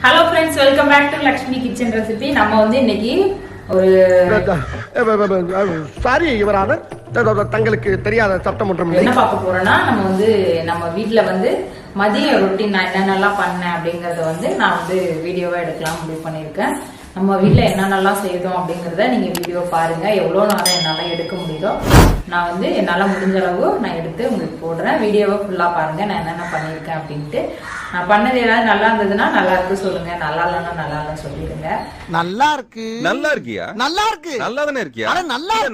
Hello friends, welcome back to Lakshmi kitchen recipe. நம்ம வந்து இன்னைக்கு ஒரு சாரி இவரான தங்களுக்கு தெரியாத சட்டம் ஒன்றும் என்ன பார்க்க போறோம்னா, நம்ம வந்து நம்ம வீட்டுல வந்து மதிய ரொட்டீன் நான் என்னென்னலாம் பண்ணேன் அப்படிங்கறத வந்து நான் வந்து வீடியோவா எடுக்கலாம் முடிவு பண்ணியிருக்கேன். நம்ம வீட்டுல என்னென்னலாம் செய்தோம் அப்படிங்கறத நீங்க வீடியோ பாருங்க. எவ்வளவு நேரம் என்னால எடுக்க முடியுதோ நான் வந்து என்னால முடிஞ்ச அளவு நான் எடுத்து உங்களுக்கு போடுறேன். வீடியோவை ஃபுல்லா பாருங்க, நான் என்னென்ன பண்ணியிருக்கேன் அப்படின்ட்டு. நான் பண்ணது ஏதாவது நல்லா இருந்ததுன்னா நல்லா இருக்கு சொல்லுங்க, நல்லா இல்லைன்னா நல்லா இல்லைன்னு சொல்லிடுங்க. நல்லா இருக்கு. நல்லா இருக்கியா? நல்லா இருக்கு. நல்லா தானே இருக்கியா?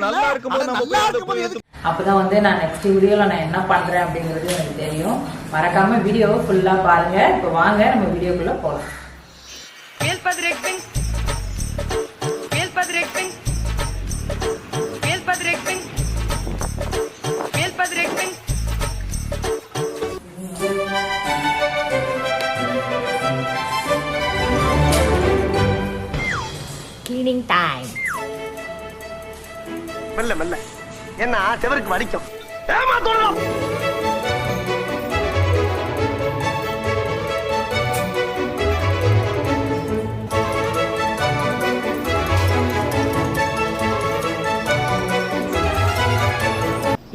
நல்லா இருக்கும்போது அப்பதான் வந்து நான் நெக்ஸ்ட் வீடியோல நான் என்ன பண்றேன் அப்படிங்கிறது எனக்கு தெரியும். மறக்காம வீடியோவை ஃபுல்லா பாருங்க. இப்ப வாங்க நம்ம வீடியோக்குள்ள போலாம். Cleaning time. மெல்ல மெல்ல என்ன செவருக்கு வலிக்கும். ஏமா தோணும்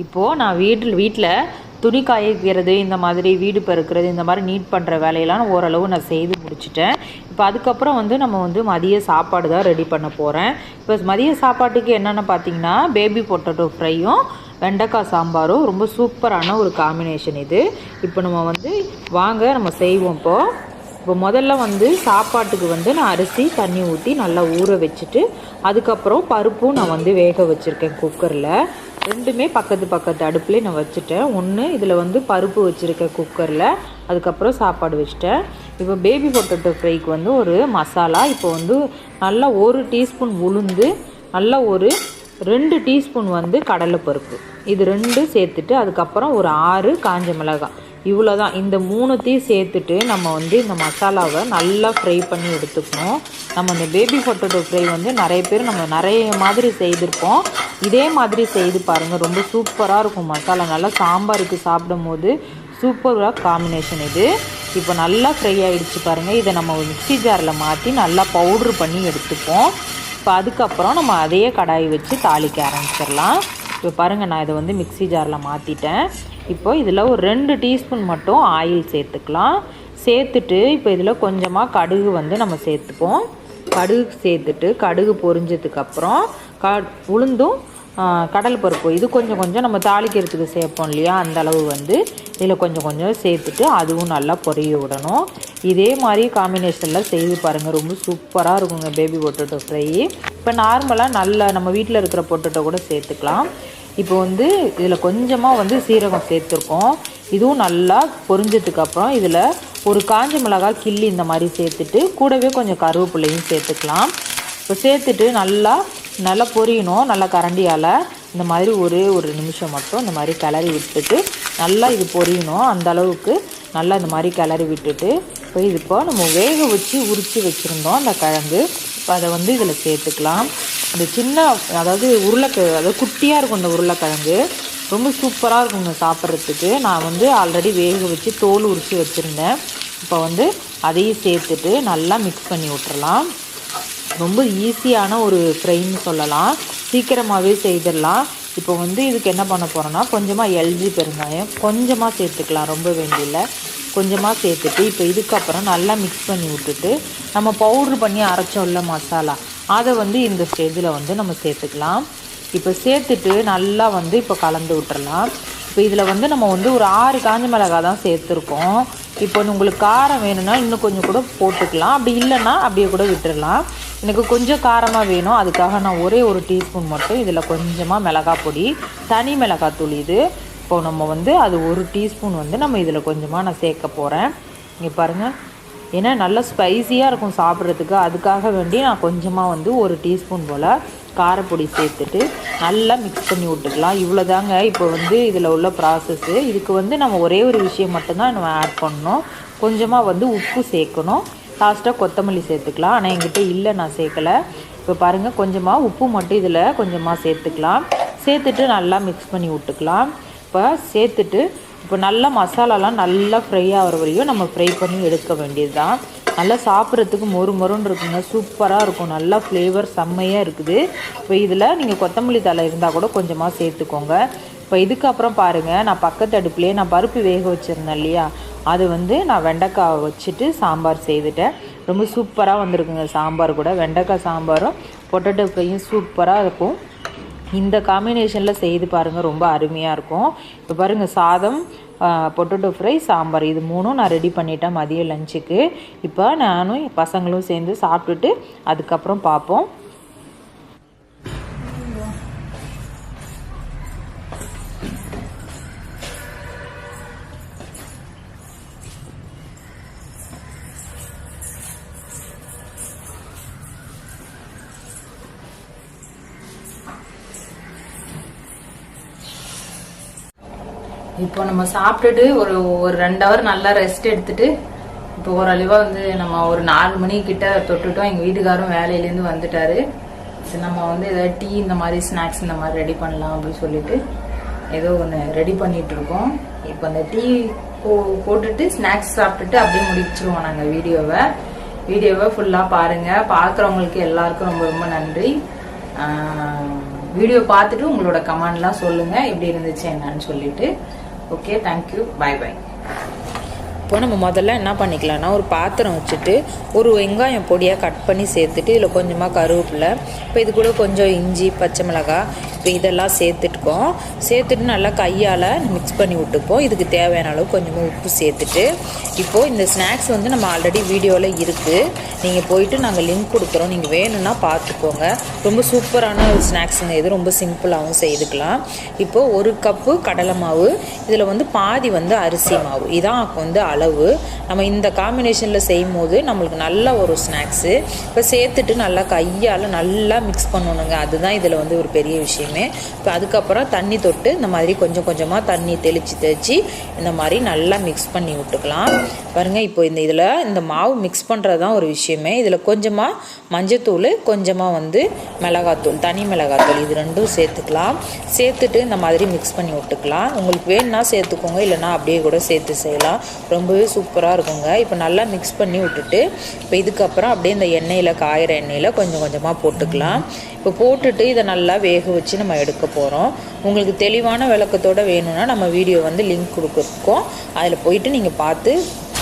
இப்போ நான் வீட்டில் துணி காய வைக்கிறது, இந்த மாதிரி வீடு பெருக்கிறது, இந்த மாதிரி நீட் பண்ணுற வேலையெல்லாம் ஓரளவு நான் செய்து முடிச்சிட்டேன். இப்போ அதுக்கப்புறம் வந்து நம்ம வந்து மதிய சாப்பாடு தான் ரெடி பண்ண போகிறேன். இப்போ மதிய சாப்பாட்டுக்கு என்னென்னு பார்த்தீங்கன்னா, பேபி பொட்டேட்டோ ஃப்ரையும் வெண்டைக்காய் சாம்பாரும் ரொம்ப சூப்பரான ஒரு காம்பினேஷன் இது. இப்போ நம்ம வந்து வாங்க நம்ம செய்வோம். இப்போ முதல்ல வந்து சாப்பாட்டுக்கு வந்து நான் அரிசி தண்ணி ஊற்றி நல்லா ஊற வச்சுட்டு, அதுக்கப்புறம் பருப்பும் நான் வந்து வேக வச்சுருக்கேன் குக்கரில். ரெண்டுமே பக்கத்து அடுப்புலேயே நான் வச்சுட்டேன். ஒன்று இதில் வந்து பருப்பு வச்சுருக்கேன் குக்கரில், அதுக்கப்புறம் சாப்பாடு வச்சுட்டேன். இப்போ பேபி பொட்டேட்டோ ஃப்ரைக்கு வந்து ஒரு மசாலா, இப்போ வந்து நல்லா 1 டீஸ்பூன் உளுந்து, நல்லா ஒரு 2 டீஸ்பூன் வந்து கடலைப்பருப்பு, இது 2 சேர்த்துட்டு, அதுக்கப்புறம் ஒரு 6 காஞ்ச மிளகாய், இவ்வளோ தான். இந்த 3த்தையும் சேர்த்துட்டு நம்ம வந்து இந்த மசாலாவை நல்லா ஃப்ரை பண்ணி எடுத்துக்கணும். நம்ம இந்த பேபி பொட்டேட்டோ ஃப்ரை வந்து நிறைய பேர் நம்ம நிறைய மாதிரி செய்திருப்போம். இதே மாதிரி செய்து பாருங்கள், ரொம்ப சூப்பராக இருக்கும். மசாலா நல்லா சாம்பாருக்கு சாப்பிடும் போது சூப்பராக காம்பினேஷன் இது. இப்போ நல்லா ஃப்ரை ஆகிடுச்சு பாருங்கள். இதை நம்ம மிக்ஸி ஜாரில் மாற்றி நல்லா பவுட்ரு பண்ணி எடுத்துப்போம். இப்போ அதுக்கப்புறம் நம்ம அதே கடாயை வச்சு தாளிக்க ஆரம்பிச்சிடலாம். இப்போ பாருங்கள், நான் இதை வந்து மிக்ஸி ஜாரில் மாற்றிட்டேன். இப்போ இதில் ஒரு 2 டீஸ்பூன் மட்டும் ஆயில் சேர்த்துக்கலாம். சேர்த்துட்டு இப்போ இதில் கொஞ்சமாக கடுகு வந்து நம்ம சேர்த்துப்போம். கடுகு சேர்த்துட்டு கடுகு பொரிஞ்சதுக்கப்புறம் உளுந்தும் கடல் பருப்பு, இது கொஞ்சம் நம்ம தாளிக்கிறதுக்கு சேர்ப்போம் இல்லையா, அந்த அளவு வந்து இதில் கொஞ்சம் சேர்த்துட்டு அதுவும் நல்லா பொரிய விடணும். இதே மாதிரி காம்பினேஷனில் செய்து பாருங்கள், ரொம்ப சூப்பராக இருக்குங்க பேபி பொட்டேட்டோ ஃப்ரை. இப்போ நார்மலாக நல்லா நம்ம வீட்டில் இருக்கிற பொட்டேட்டோ கூட சேர்த்துக்கலாம். இப்போ வந்து இதில் கொஞ்சமாக வந்து சீரகம் சேர்த்துருக்கோம். இதுவும் நல்லா பொரிஞ்சதுக்கப்புறம் இதில் ஒரு காஞ்ச மிளகாய் கிள்ளி இந்த மாதிரி சேர்த்துட்டு, கூடவே கொஞ்சம் கருவேப்பிலையும் சேர்த்துக்கலாம். இப்போ சேர்த்துட்டு நல்லா பொரியணும். நல்லா கரண்டியால் இந்த மாதிரி ஒரு நிமிஷம் மட்டும் இந்த மாதிரி கிளறி விட்டுட்டு நல்லா இது பொரியணும். அந்த அளவுக்கு நல்லா இந்த மாதிரி கிளறி விட்டுட்டு, இப்போ நம்ம வேக வச்சு உரித்து வச்சுருந்தோம் அந்த கிழங்கு, இப்போ அதை வந்து இதில் சேர்த்துக்கலாம். இந்த சின்ன அதாவது அதாவது குட்டியாக இருக்கும் இந்த உருளைக்கிழங்கு, ரொம்ப சூப்பராக இருக்குங்க சாப்பிட்றதுக்கு. நான் வந்து ஆல்ரெடி வேக வச்சு தோல் உரித்து வச்சுருந்தேன். இப்போ வந்து அதையும் சேர்த்துட்டு நல்லா மிக்ஸ் பண்ணி விட்டுறலாம். ரொம்ப ஈஸியான ஒரு ஃப்ரைன்னு சொல்லலாம், சீக்கிரமாகவே செய்திடலாம். இப்போ வந்து இதுக்கு என்ன பண்ண போகிறோன்னா, கொஞ்சமாக எல்ஜி பெருங்காயம் கொஞ்சமாக சேர்த்துக்கலாம், ரொம்ப வேண்டியில்லை, கொஞ்சமாக சேர்த்துட்டு இப்போ இதுக்கப்புறம் நல்லா மிக்ஸ் பண்ணி விட்டுட்டு, நம்ம பவுட்ரு பண்ணி அரைச்சோம்ல மசாலா, அதை வந்து இந்த ஸ்டேஜில் வந்து நம்ம சேர்த்துக்கலாம். இப்போ சேர்த்துட்டு நல்லா வந்து இப்போ கலந்து விட்டுறலாம். இப்போ இதில் வந்து நம்ம வந்து ஒரு 6 காஞ்ச மிளகாய் தான் சேர்த்துருக்கோம். இப்போ உங்களுக்கு காரம் வேணும்னா இன்னும் கொஞ்சம் கூட போட்டுக்கலாம், அப்படி இல்லைன்னா அப்படியே கூட விட்டுடலாம். எனக்கு கொஞ்சம் காரமாக வேணும், அதுக்காக நான் ஒரே 1 டீஸ்பூன் மட்டும் இதில் கொஞ்சமாக மிளகாய் பொடி, தனி மிளகாய் தூள், இது இப்போது நம்ம வந்து அது 1 டீஸ்பூன் வந்து நம்ம இதில் கொஞ்சமாக நான் சேர்க்க போகிறேன். இங்கே பாருங்கள், ஏன்னா நல்லா ஸ்பைஸியாக இருக்கும் சாப்பிட்றதுக்கு, அதுக்காக வேண்டி நான் கொஞ்சமாக வந்து 1 டீஸ்பூன் போல் காரப்பொடி சேர்த்துட்டு நல்லா மிக்ஸ் பண்ணி விட்டுக்கலாம். இவ்வளோ தாங்க இப்போ வந்து இதில் உள்ள ப்ராசஸ்ஸு. இதுக்கு வந்து நம்ம ஒரே ஒரு விஷயம் மட்டும்தான் நம்ம ஆட் பண்ணணும், கொஞ்சமாக வந்து உப்பு சேர்க்கணும், லாஸ்ட்டாக கொத்தமல்லி சேர்த்துக்கலாம். ஆனால் என்கிட்ட இல்லை, நான் சேர்க்கலை. இப்போ பாருங்கள், கொஞ்சமாக உப்பு மட்டும் இதில் கொஞ்சமாக சேர்த்துக்கலாம். சேர்த்துட்டு நல்லா மிக்ஸ் பண்ணி விட்டுக்கலாம். இப்போ சேர்த்துட்டு இப்போ நல்லா மசாலாலாம் நல்லா ஃப்ரை ஆகிற வரையும் நம்ம ஃப்ரை பண்ணி எடுக்க வேண்டியது தான். நல்லா சாப்பிட்றதுக்கு மொறுன்னு இருக்குங்க, சூப்பராக இருக்கும், நல்லா ஃப்ளேவர் செம்மையாக இருக்குது. இப்போ இதில் நீங்கள் கொத்தமல்லி தழை இருந்தால் கூட கொஞ்சமாக சேர்த்துக்கோங்க. இப்போ இதுக்கப்புறம் பாருங்கள், நான் பக்கத்து அடுப்புலேயே நான் பருப்பு வேக வச்சுருந்தேன் இல்லையா, அது வந்து நான் வெண்டைக்காய் வச்சுட்டு சாம்பார் செய்துட்டேன். ரொம்ப சூப்பராக வந்திருக்குங்க சாம்பார் கூட. வெண்டைக்காய் சாம்பாரும் பொட்டேட்டோ ஃப்ரையும் சூப்பராக இருக்கும். இந்த காம்பினேஷனில் செய்து பாருங்கள், ரொம்ப அருமையாக இருக்கும். இப்போ பாருங்கள், சாதம், பொட்டேட்டோ ஃப்ரை, சாம்பார் இது 3ம் நான் ரெடி பண்ணிட்டேன் மதியம் லஞ்சுக்கு. இப்போ நானும் பசங்களும் சேர்ந்து சாப்பிட்டுட்டு அதுக்கப்புறம் பார்ப்போம். இப்போ நம்ம சாப்பிட்டுட்டு ஒரு 2 ஹவர் நல்லா ரெஸ்ட் எடுத்துட்டு இப்போ ஓரளவாக வந்து நம்ம ஒரு 4 மணிக்கிட்ட தொட்டுட்டோம். எங்கள் வீட்டுக்காரும் வேலையிலேருந்து வந்துட்டாரு. நம்ம வந்து ஏதாவது டீ இந்த மாதிரி ஸ்நாக்ஸ் இந்த மாதிரி ரெடி பண்ணலாம் அப்படின்னு சொல்லிட்டு ஏதோ ஒன்று ரெடி பண்ணிட்டு இருக்கோம். இப்போ அந்த டீ போட்டுட்டு ஸ்நாக்ஸ் சாப்பிட்டுட்டு அப்படியே முடிச்சிருவோம் நாங்கள் வீடியோவை ஃபுல்லாக பாருங்கள். பார்க்குறவங்களுக்கு எல்லாருக்கும் ரொம்ப ரொம்ப நன்றி. வீடியோ பார்த்துட்டு உங்களோட கமெண்ட்லாம் சொல்லுங்கள் எப்படி இருந்துச்சு என்னன்னு சொல்லிட்டு. Okay, thank you, bye bye. இப்போ நம்ம முதல்ல என்ன பண்ணிக்கலாம்னா, ஒரு பாத்திரம் வச்சுட்டு ஒரு வெங்காயம் பொடியாக கட் பண்ணி சேர்த்துட்டு இதில் கொஞ்சமாக கருவேப்பிலை, இப்போ இது கூட கொஞ்சம் இஞ்சி, பச்சை மிளகாய், இப்போ இதெல்லாம் சேர்த்துட்டு நல்லா கையால் மிக்ஸ் பண்ணி விட்டுப்போம். இதுக்கு தேவையான அளவு கொஞ்சமாக உப்பு சேர்த்துட்டு இப்போது இந்த ஸ்நாக்ஸ் வந்து நம்ம ஆல்ரெடி வீடியோவில் இருக்குது, நீங்கள் போயிட்டு நாங்கள் லிங்க் கொடுக்குறோம், நீங்கள் வேணும்னா பார்த்துக்கோங்க. ரொம்ப சூப்பரான ஒரு ஸ்நாக்ஸுங்க இது, ரொம்ப சிம்பிளாகவும் செய்துக்கலாம். இப்போது 1 கப்பு கடலை மாவு, இதில் வந்து பாதி வந்து அரிசி மாவு, இதான் வந்து அளவு. நம்ம இந்த காம்பினேஷனில் செய்யும் போது நம்மளுக்கு நல்ல ஒரு ஸ்நாக்ஸு. இப்போ சேர்த்துட்டு நல்லா கையால் நல்லா மிக்ஸ் பண்ணணுங்க, அதுதான் இதில் வந்து ஒரு பெரிய விஷயமே. இப்போ அதுக்கப்புறம் தண்ணி தொட்டு இந்த மாதிரி கொஞ்சம் கொஞ்சமாக தண்ணி தெளித்து இந்த மாதிரி நல்லா மிக்ஸ் பண்ணி விட்டுக்கலாம். பாருங்கள், இப்போ இதில் இந்த மாவு மிக்ஸ் பண்ணுறது தான் ஒரு விஷயமே. இதில் கொஞ்சமாக மஞ்சத்தூள், கொஞ்சமாக வந்து மிளகாத்தூள், தனி மிளகாத்தூள், இது 2ம் சேர்த்துக்கலாம். சேர்த்துட்டு இந்த மாதிரி மிக்ஸ் பண்ணி விட்டுக்கலாம். உங்களுக்கு வேணும்னா சேர்த்துக்கோங்க, இல்லைனா அப்படியே கூட சேர்த்து செய்யலாம், ரொம்பவே சூப்பராக இருக்குங்க. இப்போ நல்லா மிக்ஸ் பண்ணி விட்டுட்டு இப்போ இதுக்கப்புறம் அப்படியே இந்த எண்ணெயில், காயிற எண்ணெயில் கொஞ்சம் கொஞ்சமாக போட்டுக்கலாம். இப்போ போட்டுட்டு இதை நல்லா வேக வச்சு நம்ம எடுக்க போகிறோம். உங்களுக்கு தெளிவான விளக்கத்தோடு வேணும்னா நம்ம வீடியோ வந்து லிங்க் கொடுக்குறோம், அதில் போயிட்டு நீங்கள் பார்த்து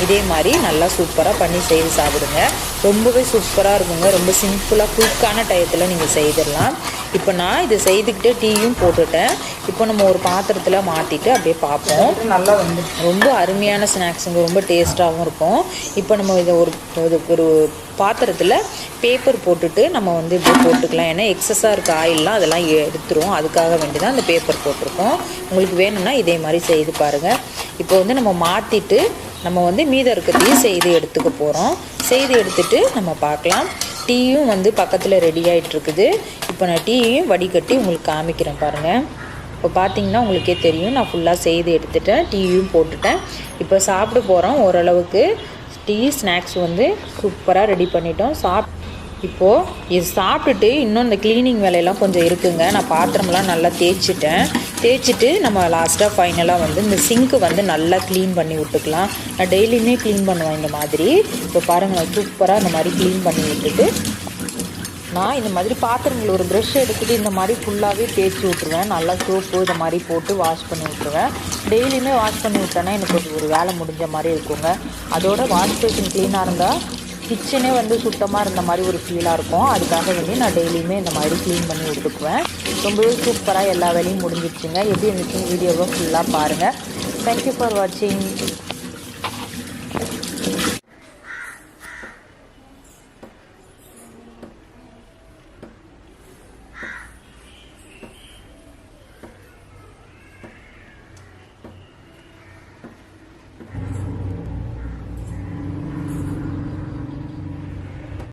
இதே மாதிரி நல்லா சூப்பராக பண்ணி செய்து சாப்பிடுங்க. ரொம்பவே சூப்பராக இருக்குங்க, ரொம்ப சிம்பிளாக குயிக்கான டயத்தில் நீங்கள் செய்திடலாம். இப்போ நான் இதை செய்துக்கிட்டே டீயும் போட்டுட்டேன். இப்போ நம்ம ஒரு பாத்திரத்தில் மாற்றிட்டு அப்படியே பார்ப்போம். நல்லா வந்து ரொம்ப அருமையான ஸ்நாக்ஸுங்க, ரொம்ப டேஸ்ட்டாகவும் இருக்கும். இப்போ நம்ம இதை ஒரு பாத்திரத்தில் பேப்பர் போட்டுட்டு நம்ம வந்து இப்படி போட்டுக்கலாம். ஏன்னா எக்ஸஸாக இருக்க ஆயிலெலாம் அதெல்லாம் எடுத்துரும், அதுக்காக வேண்டி தான் அந்த பேப்பர் போட்டிருக்கோம். உங்களுக்கு வேணும்னா இதே மாதிரி செய்து பாருங்கள். இப்போ வந்து நம்ம மாற்றிட்டு நம்ம வந்து மீதம் இருக்கிறதையும் செய்து எடுத்துக்க போகிறோம். செய்து எடுத்துட்டு நம்ம பார்க்கலாம். டீயும் வந்து பக்கத்தில் ரெடி ஆகிட்டுருக்குது. இப்போ நான் டீயையும் வடிகட்டி உங்களுக்கு காமிக்கிறேன் பாருங்கள். இப்போ பார்த்தீங்கன்னா உங்களுக்கே தெரியும், நான் ஃபுல்லாக செய்து எடுத்துட்டேன், டீயும் போட்டுட்டேன். இப்போ சாப்பிட போகிறோம். ஓரளவுக்கு டீ ஸ்நாக்ஸ் வந்து சூப்பராக ரெடி பண்ணிட்டோம். இப்போது இது சாப்பிட்டுட்டு இன்னும் இந்த க்ளீனிங் வேலையெல்லாம் கொஞ்சம் இருக்குங்க. நான் பாத்திரம்லாம் நல்லா தேய்ச்சிட்டு நம்ம லாஸ்ட்டாக ஃபைனலாக வந்து இந்த சிங்க்கு வந்து நல்லா க்ளீன் பண்ணி விட்டுக்கலாம். நான் டெய்லியுமே க்ளீன் பண்ணுவேன் இந்த மாதிரி. இப்போ பாருங்கள், நான் சூப்பராக இந்த மாதிரி க்ளீன் பண்ணி விட்டுட்டு நான் இந்த மாதிரி பாத்திரங்கள் ஒரு ப்ரஷ் எடுத்துகிட்டு இந்த மாதிரி ஃபுல்லாகவே தேய்ச்சி விட்ருவேன். நல்லா சோப்பு இந்த மாதிரி போட்டு வாஷ் பண்ணி விட்ருவேன். டெய்லியுமே வாஷ் பண்ணி விட்டேன்னா எனக்கு ஒரு வேலை முடிஞ்ச மாதிரி இருக்குங்க. அதோட வாஷ் பேஷன் க்ளீனாக இருந்தால் கிச்சனே வந்து சுத்தமாக இருந்த மாதிரி ஒரு ஃபீலாக இருக்கும். அதுக்காக வேண்டி நான் டெய்லியுமே இந்த மாதிரி க்ளீன் பண்ணி விட்டுக்குவேன். ரொம்பவே சூப்பராக எல்லா வேலையும் முடிஞ்சிடுச்சுங்க. எப்படி இருந்துச்சுன்னு வீடியோவை ஃபுல்லாக பாருங்கள். தேங்க்யூ ஃபார் வாட்சிங்.